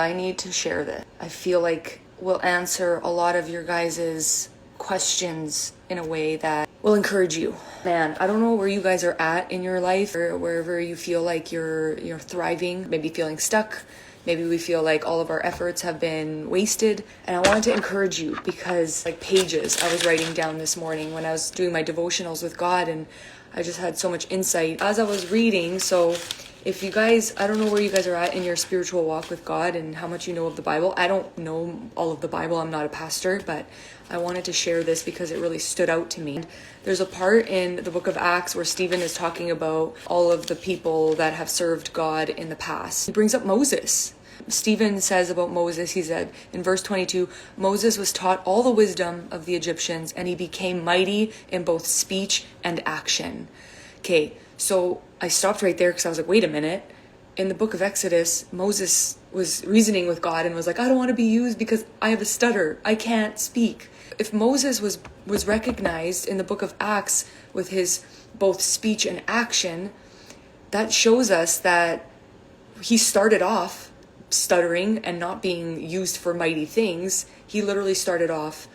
I need to share this. I feel like we'll answer a lot of your guys' questions in a way that will encourage you. Man, I don't know where you guys are at in your life, or wherever you feel like you're thriving, maybe feeling stuck. Maybe we feel like all of our efforts have been wasted. And I wanted to encourage you because like pages I was writing down this morning when I was doing my devotionals with God, and I just had so much insight as I was reading. So if you guys, I don't know where you guys are at in your spiritual walk with God and how much you know of the Bible. I don't know all of the Bible. I'm not a pastor, but I wanted to share this because it really stood out to me. There's a part in the book of Acts where Stephen is talking about all of the people that have served God in the past. He brings up Moses. Stephen says about Moses, he said in verse 22, Moses was taught all the wisdom of the Egyptians, and he became mighty in both speech and action. Okay, so I stopped right there because I was like, wait a minute. In the book of Exodus, Moses was reasoning with God and was like, I don't want to be used because I have a stutter. I can't speak. If Moses was recognized in the book of Acts with his both speech and action, that shows us that he started off stuttering and not being used for mighty things. He literally started off,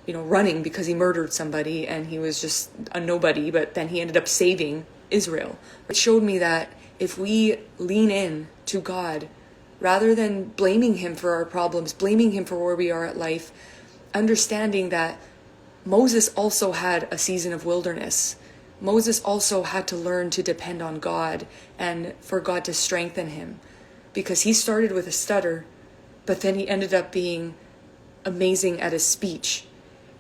running because he murdered somebody and he was just a nobody, but then he ended up saving Israel. It showed me that if we lean in to God, rather than blaming him for our problems, blaming him for where we are at life, understanding that Moses also had a season of wilderness. Moses also had to learn to depend on God and for God to strengthen him, because he started with a stutter, but then he ended up being amazing at his speech.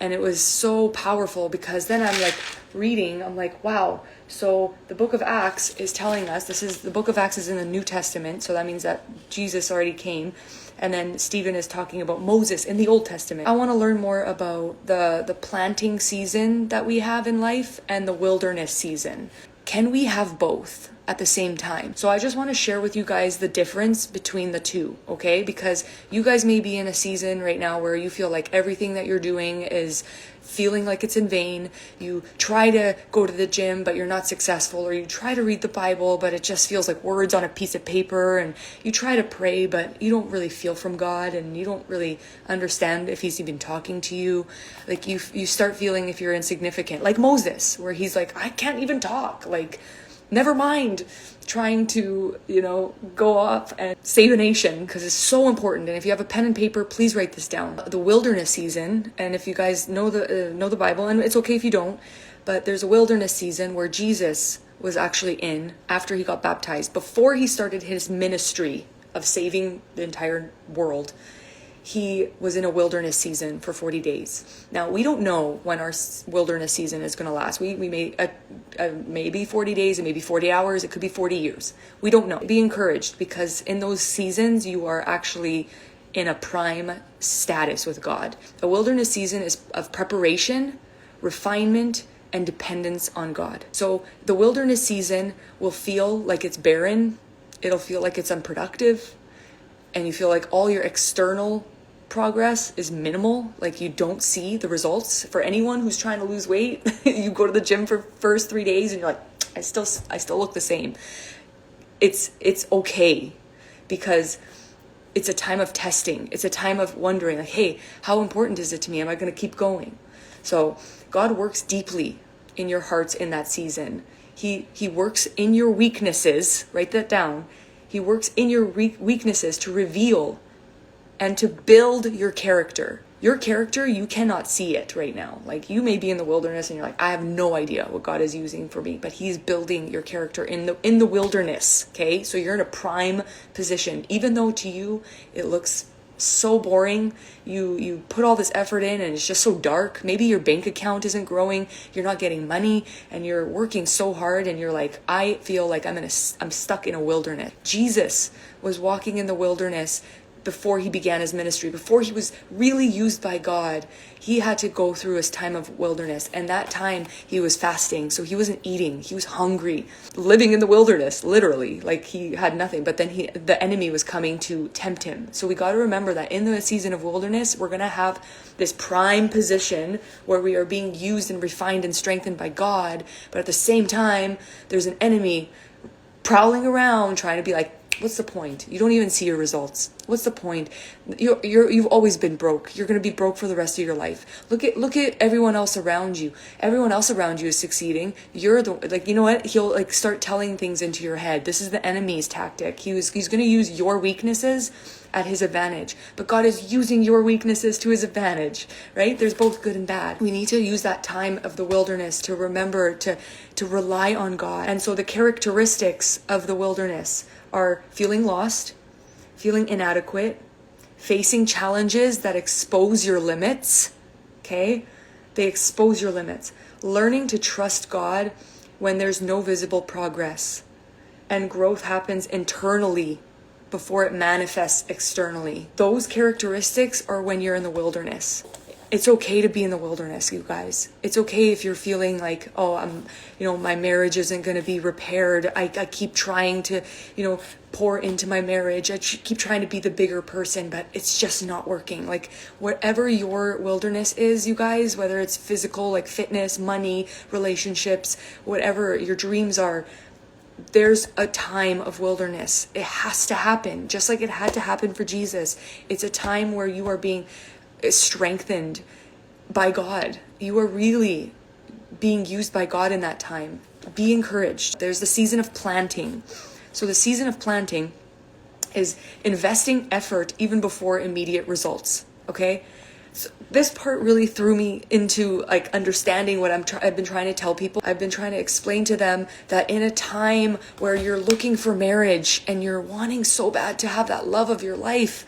And it was so powerful because then I'm like reading, I'm like, wow. So the book of Acts is telling us, the book of Acts is in the New Testament. So that means that Jesus already came. And then Stephen is talking about Moses in the Old Testament. I want to learn more about the planting season that we have in life and the wilderness season. Can we have both at the same time? So I just want to share with you guys the difference between the two, okay? Because you guys may be in a season right now where you feel like everything that you're doing is feeling like it's in vain. You try to go to the gym, but you're not successful, or you try to read the Bible, but it just feels like words on a piece of paper, and you try to pray, but you don't really feel from God, and you don't really understand if he's even talking to you. Like you start feeling if you're insignificant, like Moses, where he's like, I can't even talk, like, never mind trying to, go off and save a nation, because it's so important. And if you have a pen and paper, please write this down. The wilderness season, and if you guys know the Bible, and it's okay if you don't, but there's a wilderness season where Jesus was actually in after he got baptized. Before he started his ministry of saving the entire world, he was in a wilderness season for 40 days. Now, we don't know when our wilderness season is going to last. We may, maybe 40 days, and maybe 40 hours. It could be 40 years. We don't know. Be encouraged, because in those seasons, you are actually in a prime status with God. A wilderness season is of preparation, refinement, and dependence on God. So the wilderness season will feel like it's barren. It'll feel like it's unproductive. And you feel like all your external progress is minimal, like you don't see the results. For anyone who's trying to lose weight, you go to the gym for first 3 days and you're like, I still look the same. It's okay, because it's a time of testing. It's a time of wondering, like, hey, how important is it to me? Am I going to keep going? So God works deeply in your hearts in that season. He works in your weaknesses. Write that down. He works in your weaknesses to reveal and to build your character. Your character, you cannot see it right now. Like, you may be in the wilderness and you're like, I have no idea what God is using for me, but he's building your character in the wilderness, okay? So you're in a prime position. Even though to you it looks so boring, you put all this effort in and it's just so dark. Maybe your bank account isn't growing, you're not getting money, and you're working so hard and you're like, I feel like I'm stuck in a wilderness. Jesus was walking in the wilderness before he began his ministry, before he was really used by God. He had to go through his time of wilderness, and that time he was fasting, so he wasn't eating, he was hungry, living in the wilderness, literally, like he had nothing. But then the enemy was coming to tempt him. So we got to remember that in the season of wilderness, we're going to have this prime position where we are being used and refined and strengthened by God, but at the same time, there's an enemy prowling around trying to be like, What's the point? You don't even see your results. What's the point? You've always been broke. You're going to be broke for the rest of your life. Look at everyone else around you. Everyone else around you is succeeding. You're you know what? He'll start telling things into your head. This is the enemy's tactic. He's going to use your weaknesses at his advantage. But God is using your weaknesses to his advantage, right? There's both good and bad. We need to use that time of the wilderness to remember to rely on God. And so the characteristics of the wilderness are feeling lost, feeling inadequate, facing challenges that expose your limits, okay? They expose your limits. Learning to trust God when there's no visible progress. And growth happens internally before it manifests externally. Those characteristics are when you're in the wilderness. It's okay to be in the wilderness, you guys. It's okay if you're feeling like, oh, my marriage isn't going to be repaired. I keep trying to, pour into my marriage. I keep trying to be the bigger person, but it's just not working. Like, whatever your wilderness is, you guys, whether it's physical, like fitness, money, relationships, whatever your dreams are, there's a time of wilderness. It has to happen, just like it had to happen for Jesus. It's a time where you are being strengthened by God. You are really being used by God in that time. Be encouraged. There's the season of planting. So the season of planting is investing effort even before immediate results. Okay? So this part really threw me into understanding what I've been trying to tell people. I've been trying to explain to them that in a time where you're looking for marriage and you're wanting so bad to have that love of your life,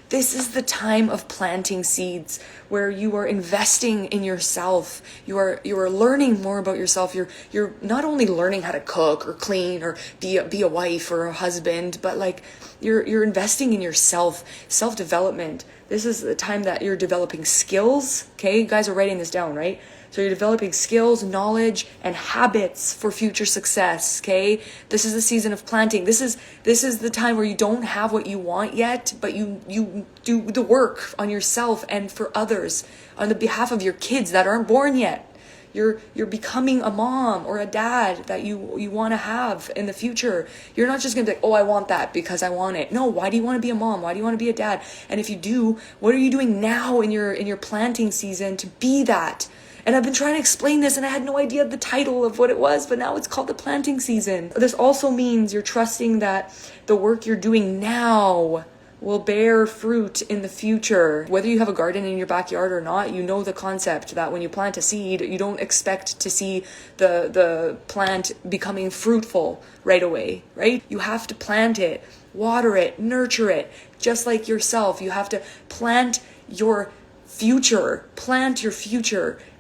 this is the time of planting seeds where you are investing in yourself. You are learning more about yourself. You're not only learning how to cook or clean or be a wife or a husband, but you're investing in yourself, self-development. This is the time that you're developing skills. Okay, you guys are writing this down, right? So you're developing skills, knowledge, and habits for future success, okay? This is the season of planting. This is the time where you don't have what you want yet, but you do the work on yourself and for others on the behalf of your kids that aren't born yet. You're becoming a mom or a dad that you want to have in the future. You're not just going to be like, oh, I want that because I want it. No, why do you want to be a mom? Why do you want to be a dad? And if you do, what are you doing now in your planting season to be that? And I've been trying to explain this and I had no idea the title of what it was, but now it's called the planting season. This also means you're trusting that the work you're doing now will bear fruit in the future. Whether you have a garden in your backyard or not, you know the concept that when you plant a seed, you don't expect to see the plant becoming fruitful right away, right? You have to plant it, water it, nurture it, just like yourself. You have to plant your future,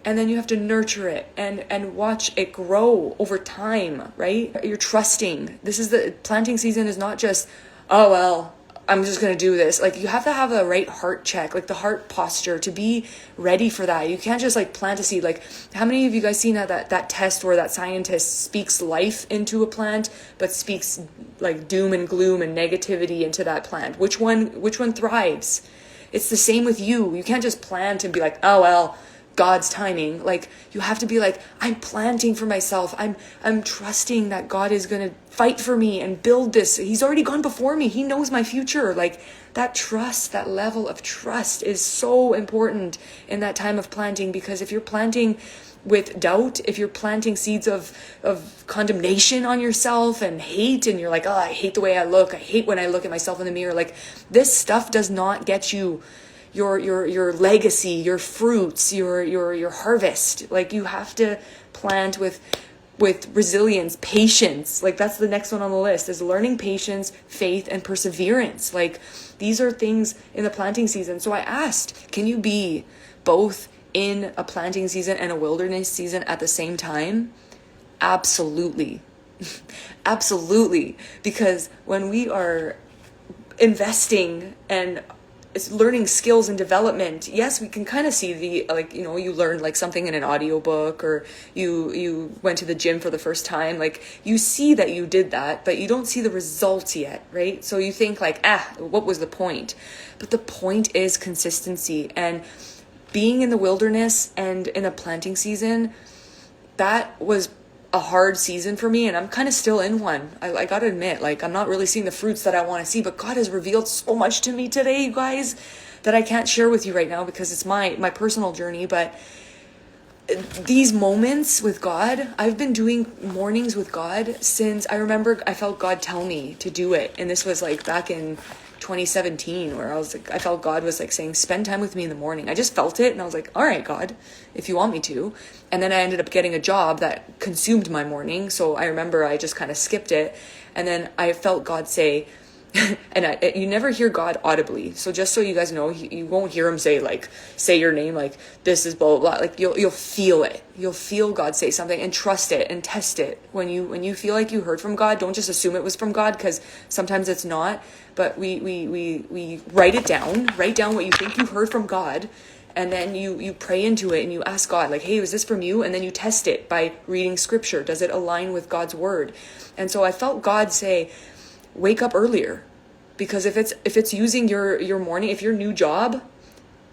and then you have to nurture it and watch it grow over time, right? You're trusting. This is the planting season is not just, oh, well, I'm just going to do this. You have to have the right heart check, the heart posture to be ready for that. You can't just plant a seed. How many of you guys seen that test where that scientist speaks life into a plant, but speaks doom and gloom and negativity into that plant? Which one thrives? It's the same with you. You can't just plant and be like, oh, well, God's timing. You have to be I'm planting for myself. I'm trusting that God is going to fight for me and build this. He's already gone before me. He knows my future. That trust, that level of trust is so important in that time of planting, because if you're planting with doubt, if you're planting seeds of condemnation on yourself and hate, and you're oh, I hate the way I look. I hate when I look at myself in the mirror. This stuff does not get you your legacy, your fruits, your harvest. You have to plant with resilience, patience. That's the next one on the list, is learning patience, faith, and perseverance. These are things in the planting season. So I asked, can you be both in a planting season and a wilderness season at the same time? Absolutely. Absolutely. Because when we are investing and it's learning skills and development, yes, we can kind of see the you learned something in an audiobook, or you went to the gym for the first time. You see that you did that, but you don't see the results yet, right? So you think what was the point? But the point is consistency. And being in the wilderness and in a planting season, that was a hard season for me, and I'm kind of still in one. I gotta admit, like, I'm not really seeing the fruits that I want to see, but God has revealed so much to me today, you guys, that I can't share with you right now because it's my personal journey. But these moments with God, I've been doing mornings with God since I remember I felt God tell me to do it. And this was like back in 2017, where I felt God was like saying, spend time with me in the morning. I just felt it, and I was like, all right, God, if you want me to. And then I ended up getting a job that consumed my morning. So I remember I just kind of skipped it. And then I felt God say, and you never hear God audibly. So just so you guys know, you won't hear him say your name, like, this is blah, blah, blah. Like, you'll feel it. You'll feel God say something, and trust it and test it. When you feel like you heard from God, don't just assume it was from God, because sometimes it's not. But we write it down. Write down what you think you heard from God. And then you pray into it, and you ask God, like, hey, was this from you? And then you test it by reading scripture. Does it align with God's word? And so I felt God say, wake up earlier, because if it's using your morning, if your new job,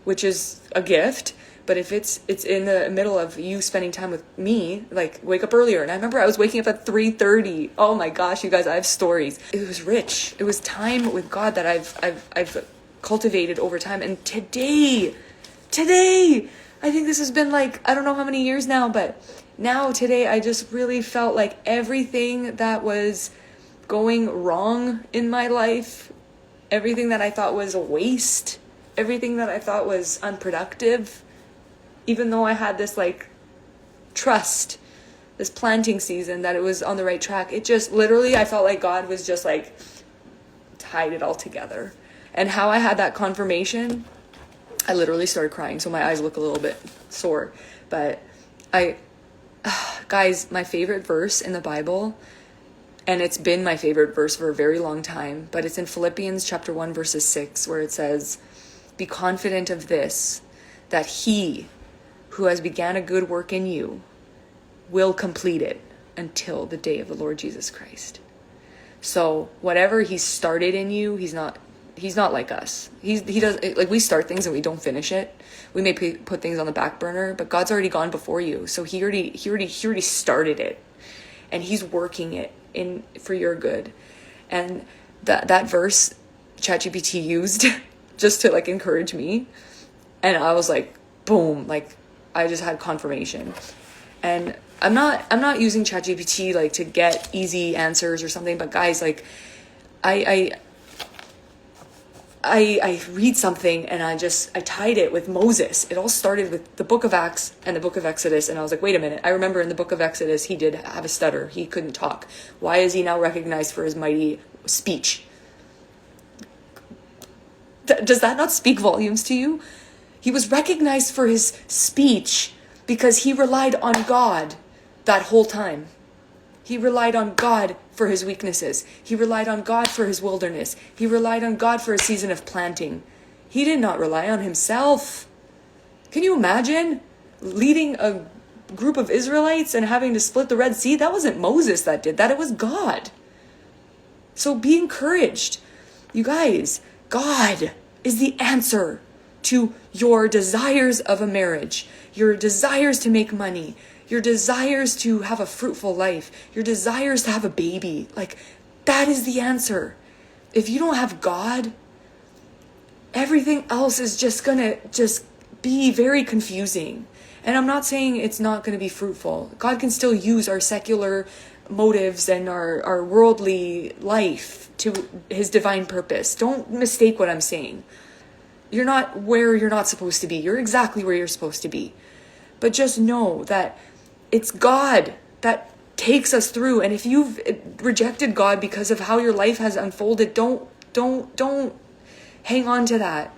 which is a gift, but if it's in the middle of you spending time with me, like, wake up earlier. And I remember I was waking up at 3:30. Oh my gosh, you guys, I have stories. It was rich. It was time with God that I've cultivated over time. And today, I think this has been like, I don't know how many years now, but now today I just really felt like everything that was going wrong in my life, everything that I thought was a waste, everything that I thought was unproductive, even though I had this like trust, this planting season that it was on the right track, it just literally, I felt like God was just like tied it all together. And how I had that confirmation, I literally started crying, so my eyes look a little bit sore. But guys, my favorite verse in the Bible, and it's been my favorite verse for a very long time, but it's in Philippians chapter 1, verses 6, where it says, be confident of this, that he who has began a good work in you will complete it until the day of the Lord Jesus Christ. So whatever he started in you, he's not like us. He does, like, we start things and we don't finish it. We may put things on the back burner, but God's already gone before you. So he already started it, and he's working it in for your good. And that verse ChatGPT used just to like encourage me, and I was like, boom, like I just had confirmation. And I'm not using ChatGPT like to get easy answers or something, but guys, like I read something and I tied it with Moses. It all started with the book of Acts and the book of Exodus. And I was like, wait a minute. I remember in the book of Exodus, he did have a stutter. He couldn't talk. Why is he now recognized for his mighty speech? Does that not speak volumes to you? He was recognized for his speech because he relied on God that whole time. He relied on God for his weaknesses. He relied on God for his wilderness. He relied on God for a season of planting. He did not rely on himself. Can you imagine leading a group of Israelites and having to split the Red Sea? That wasn't Moses that did that. It was God. So be encouraged. You guys, God is the answer to your desires of a marriage, your desires to make money, your desires to have a fruitful life, your desires to have a baby. Like, that is the answer. If you don't have God, everything else is just gonna be very confusing. And I'm not saying it's not gonna be fruitful. God can still use our secular motives and our worldly life to his divine purpose. Don't mistake what I'm saying. You're not where you're not supposed to be. You're exactly where you're supposed to be. But just know that it's God that takes us through. And if you've rejected God because of how your life has unfolded, don't hang on to that.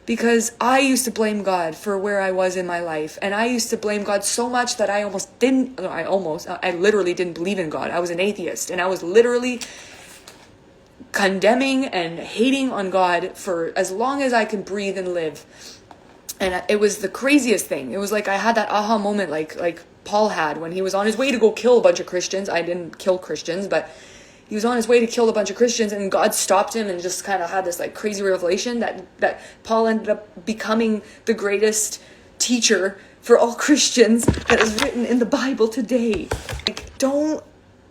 Because I used to blame God for where I was in my life. And I used to blame God so much that I literally didn't believe in God. I was an atheist. And I was literally condemning and hating on God for as long as I could breathe and live. And it was the craziest thing. It was like I had that aha moment like Paul had when he was on his way to go kill a bunch of Christians. I didn't kill Christians, but he was on his way to kill a bunch of Christians, and God stopped him and just kind of had this like crazy revelation that Paul ended up becoming the greatest teacher for all Christians that is written in the Bible today. Like, don't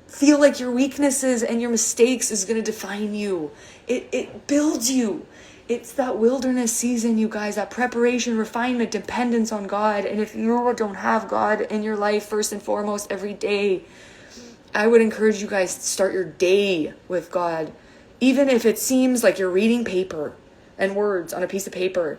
feel like your weaknesses and your mistakes is going to define you. It builds you. It's that wilderness season, you guys, that preparation, refinement, dependence on God. And if you don't have God in your life first and foremost every day, I would encourage you guys to start your day with God. Even if it seems like you're reading paper and words on a piece of paper,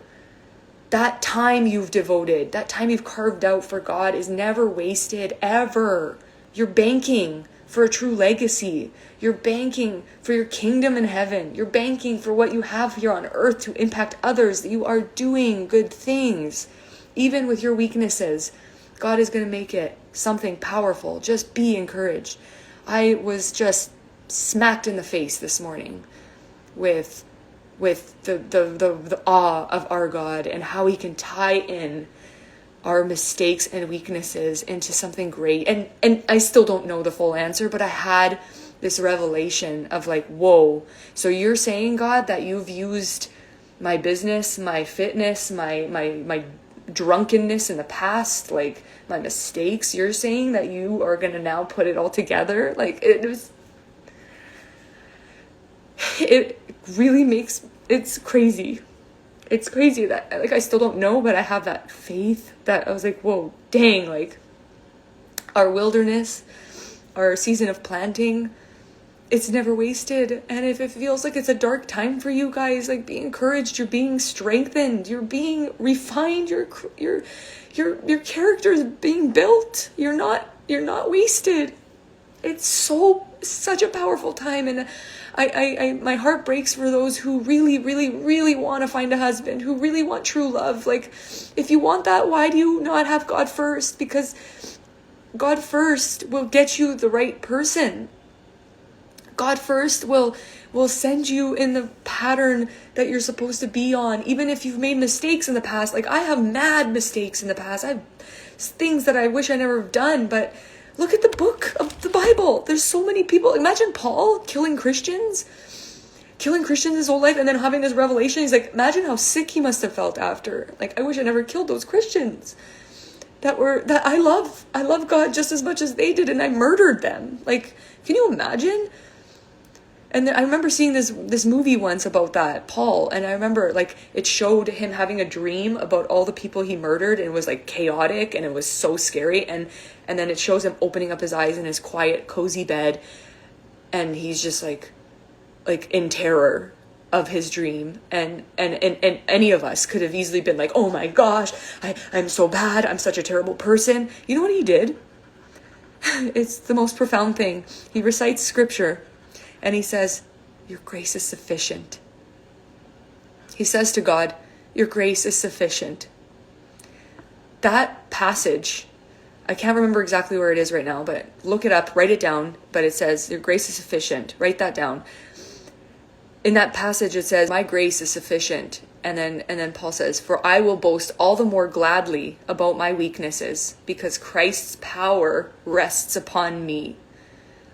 that time you've devoted, that time you've carved out for God is never wasted, ever. You're banking for a true legacy. You're banking for your kingdom in heaven. You're banking for what you have here on earth to impact others. You are doing good things. Even with your weaknesses, God is going to make it something powerful. Just be encouraged. I was just smacked in the face this morning with the awe of our God and how he can tie in our mistakes and weaknesses into something great. And I still don't know the full answer, but I had this revelation of like, whoa, so you're saying, God, that you've used my business, my fitness, my drunkenness in the past, like my mistakes, you're saying that you are going to now put it all together? Like, it really makes, it's crazy. It's crazy that, like, I still don't know, but I have that faith that I was like, whoa, dang, like, our wilderness, our season of planting, it's never wasted. And if it feels like it's a dark time for you guys, like, be encouraged. You're being strengthened. You're being refined. Your character is being built. You're not wasted. It's such a powerful time. And I my heart breaks for those who really, really, really want to find a husband, who really want true love. Like, if you want that, why do you not have God first? Because God first will get you the right person. God first will send you in the pattern that you're supposed to be on, even if you've made mistakes in the past. Like, I have mad mistakes in the past. I have things that I wish I never have done, but look at the book of the Bible. There's so many people. Imagine Paul killing Christians his whole life, and then having this revelation. He's like, imagine how sick he must have felt after. Like, I wish I never killed those Christians that I love God just as much as they did, and I murdered them. Like, can you imagine? And then I remember seeing this movie once about that, Paul, and I remember, like, it showed him having a dream about all the people he murdered, and it was like chaotic, and it was so scary, and then it shows him opening up his eyes in his quiet, cozy bed, and he's just like in terror of his dream, and any of us could have easily been like, oh my gosh, I'm so bad, I'm such a terrible person. You know what he did? It's the most profound thing. He recites scripture, and he says, your grace is sufficient. He says to God, your grace is sufficient. That passage, I can't remember exactly where it is right now, but look it up, write it down. But it says, your grace is sufficient. Write that down. In that passage, it says, my grace is sufficient. And then Paul says, for I will boast all the more gladly about my weaknesses, because Christ's power rests upon me.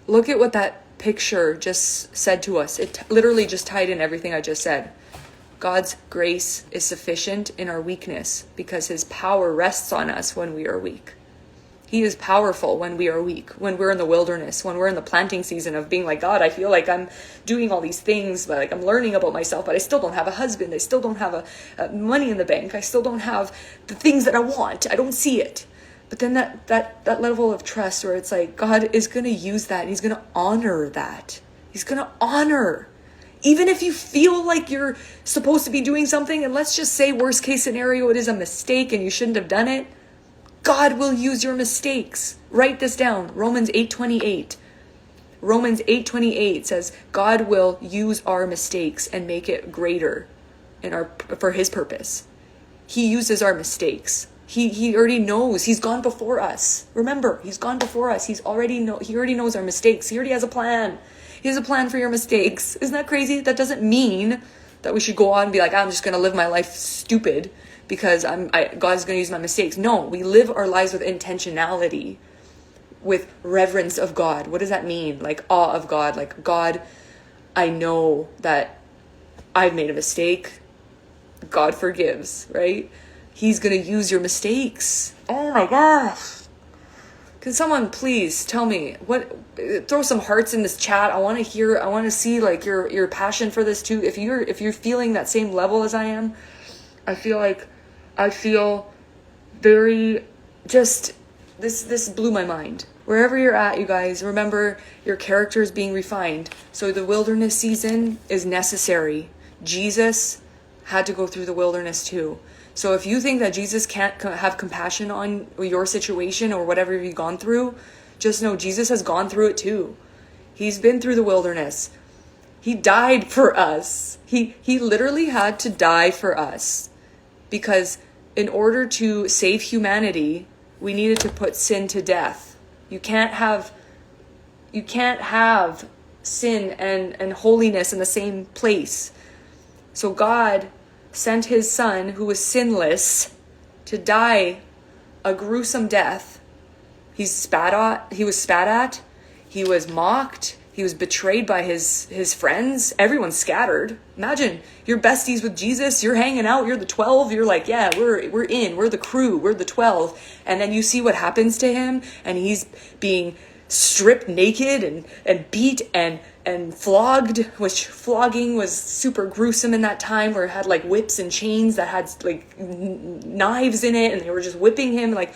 Look at what that picture just said to us. It literally just tied in everything I just said. God's grace is sufficient in our weakness because his power rests on us when we are weak. He is powerful when we are weak, when we're in the wilderness, when we're in the planting season of being like, God, I feel like I'm doing all these things, but like I'm learning about myself, but I still don't have a husband. I still don't have a money in the bank. I still don't have the things that I want. I don't see it. But then that level of trust where it's like, God is going to use that and he's going to honor that. He's going to honor. Even if you feel like you're supposed to be doing something, and let's just say worst case scenario, it is a mistake and you shouldn't have done it. God will use your mistakes. Write this down. Romans 8:28. Romans 8:28 says, God will use our mistakes and make it greater for his purpose. He uses our mistakes. He already knows. He's gone before us. Remember, he's gone before us. He already knows our mistakes. He already has a plan. He has a plan for your mistakes. Isn't that crazy? That doesn't mean that we should go on and be like, I'm just going to live my life stupid because God's going to use my mistakes. No, we live our lives with intentionality, with reverence of God. What does that mean? Like awe of God. Like, God, I know that I've made a mistake. God forgives, right? He's going to use your mistakes. Oh my gosh. Can someone please tell me throw some hearts in this chat. I want to see like your passion for this too. If you're feeling that same level as I am, I feel very just this blew my mind. Wherever you're at, you guys, remember your character is being refined. So the wilderness season is necessary. Jesus had to go through the wilderness too. So if you think that Jesus can't have compassion on your situation or whatever you've gone through, just know Jesus has gone through it too. He's been through the wilderness. He died for us. He literally had to die for us, because in order to save humanity, we needed to put sin to death. You can't have sin and holiness in the same place. So God sent his son, who was sinless, to die a gruesome death. He was spat at, he was mocked, he was betrayed by his friends. Everyone scattered. Imagine, you're besties with Jesus, you're hanging out, you're the 12, you're like, yeah, we're in, we're the crew, we're the 12. And then you see what happens to him, and he's being stripped naked and beat and flogged, which flogging was super gruesome in that time, where it had like whips and chains that had like knives in it, and they were just whipping him. Like,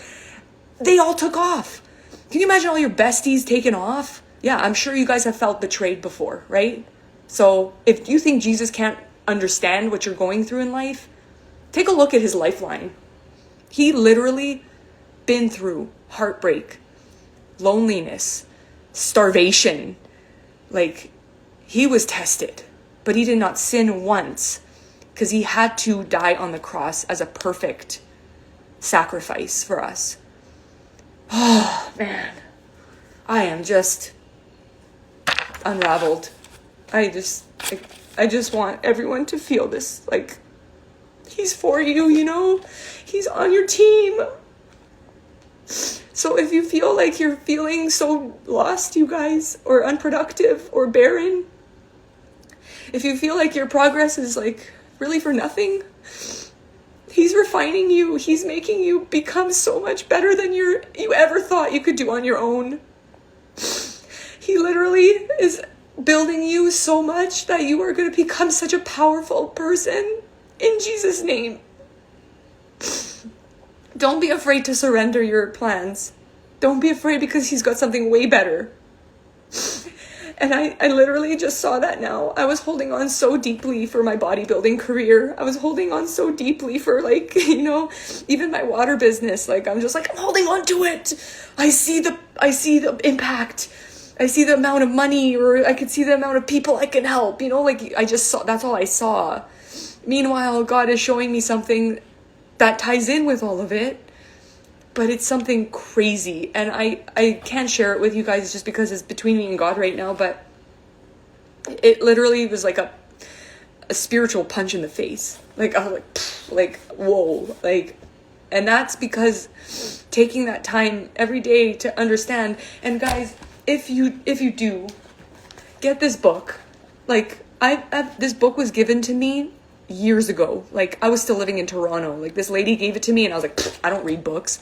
they all took off. Can you imagine all your besties taken off? Yeah, I'm sure you guys have felt betrayed before, right? So if you think Jesus can't understand what you're going through in life, take a look at his lifeline. He literally been through heartbreak, loneliness, starvation. Like, he was tested, but he did not sin once, because he had to die on the cross as a perfect sacrifice for us. Oh man, I am just unraveled. I just want everyone to feel this, like, he's for you, you know, he's on your team. So if you feel like you're feeling so lost, you guys, or unproductive or barren, if you feel like your progress is like really for nothing, he's refining you. He's making you become so much better than you ever thought you could do on your own. He literally is building you so much that you are going to become such a powerful person in Jesus' name. Don't be afraid to surrender your plans. Don't be afraid, because he's got something way better. And I literally just saw that now. I was holding on so deeply for my bodybuilding career. I was holding on so deeply for, like, you know, even my water business. Like, I'm just like, I'm holding on to it. I see the impact. I see the amount of money, or I could see the amount of people I can help, you know, like, I just saw, that's all I saw. Meanwhile, God is showing me something that ties in with all of it, but it's something crazy, and I can't share it with you guys just because it's between me and God right now, but it literally was like a spiritual punch in the face. Like, I was like, whoa, like, and that's because taking that time every day to understand. And guys, if you do get this book, like, this book was given to me years ago. Like, I was still living in Toronto. Like, this lady gave it to me, and I was like, I don't read books.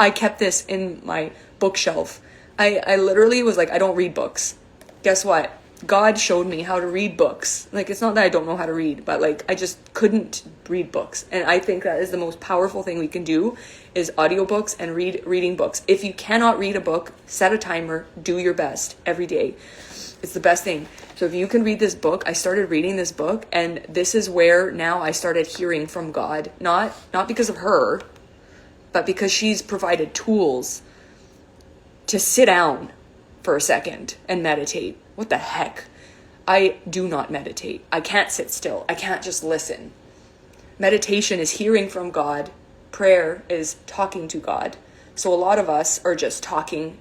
I kept this in my bookshelf. I literally was like, I don't read books. Guess what? God showed me how to read books. Like, it's not that I don't know how to read, but like, I just couldn't read books. And I think that is the most powerful thing we can do, is audiobooks and reading books. If you cannot read a book, set a timer, do your best every day. It's the best thing. So if you can read this book, I started reading this book, and this is where now I started hearing from God. Not because of her, but because she's provided tools to sit down for a second and meditate. What the heck? I do not meditate. I can't sit still. I can't just listen. Meditation is hearing from God. Prayer is talking to God. So a lot of us are just talking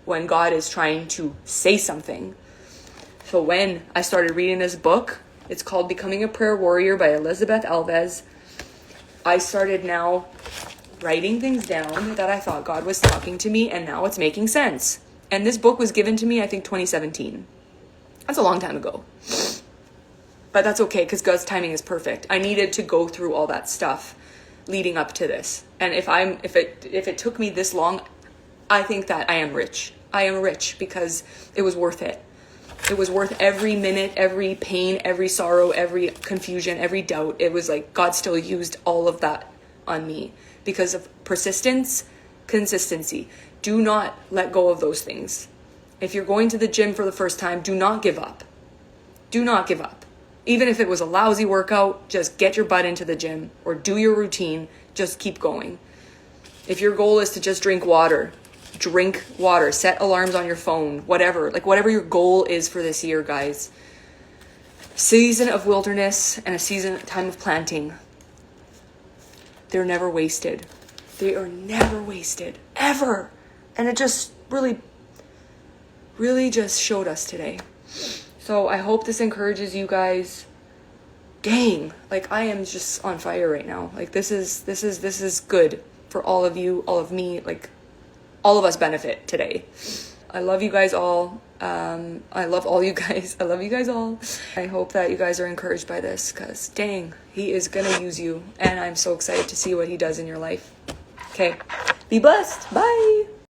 when God is trying to say something. So when I started reading this book, it's called Becoming a Prayer Warrior by Elizabeth Alves. I started now writing things down that I thought God was talking to me, and now it's making sense. And this book was given to me, I think, 2017. That's a long time ago. But that's okay, because God's timing is perfect. I needed to go through all that stuff leading up to this. And if it took me this long, I think that I am rich. I am rich because it was worth it. It was worth every minute, every pain, every sorrow, every confusion, every doubt. It was like God still used all of that on me because of persistence, consistency. Do not let go of those things. If you're going to the gym for the first time, do not give up. Do not give up. Even if it was a lousy workout, just get your butt into the gym or do your routine. Just keep going. If your goal is to just drink water, set alarms on your phone, whatever your goal is for this year, guys. Season of wilderness and time of planting. They're never wasted. They are never wasted, ever. And it just really just showed us today. So I hope this encourages you guys. Dang, like I am just on fire right now. Like this is good for all of you, all of me, like all of us benefit today. I love you guys all. I love all you guys. I love you guys all. I hope that you guys are encouraged by this, because dang, he is gonna use you, and I'm so excited to see what he does in your life. Okay, be blessed. Bye.